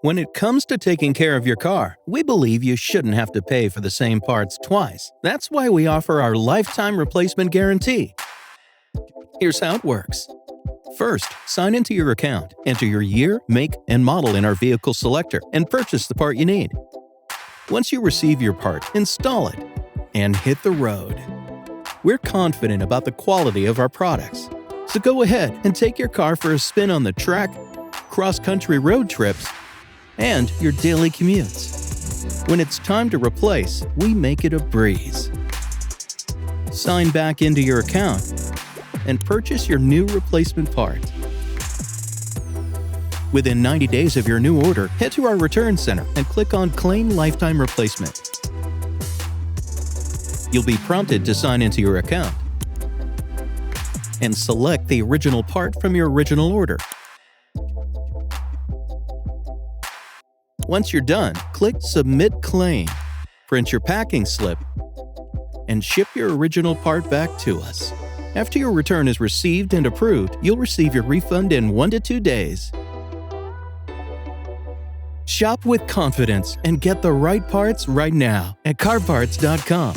When it comes to taking care of your car, we believe you shouldn't have to pay for the same parts twice. That's why we offer our lifetime replacement guarantee. Here's how it works. First, sign into your account, enter your year, make, and model in our vehicle selector, and purchase the part you need. Once you receive your part, install it, and hit the road. We're confident about the quality of our products, so go ahead and take your car for a spin on the track, cross-country road trips, and your daily commutes. When it's time to replace, we make it a breeze. Sign back into your account and purchase your new replacement part. Within 90 days of your new order, head to our return center and click on Claim Lifetime Replacement. You'll be prompted to sign into your account and select the original part from your original order. Once you're done, click Submit Claim, print your packing slip, and ship your original part back to us. After your return is received and approved, you'll receive your refund in 1 to 2 days. Shop with confidence and get the right parts right now at CarParts.com.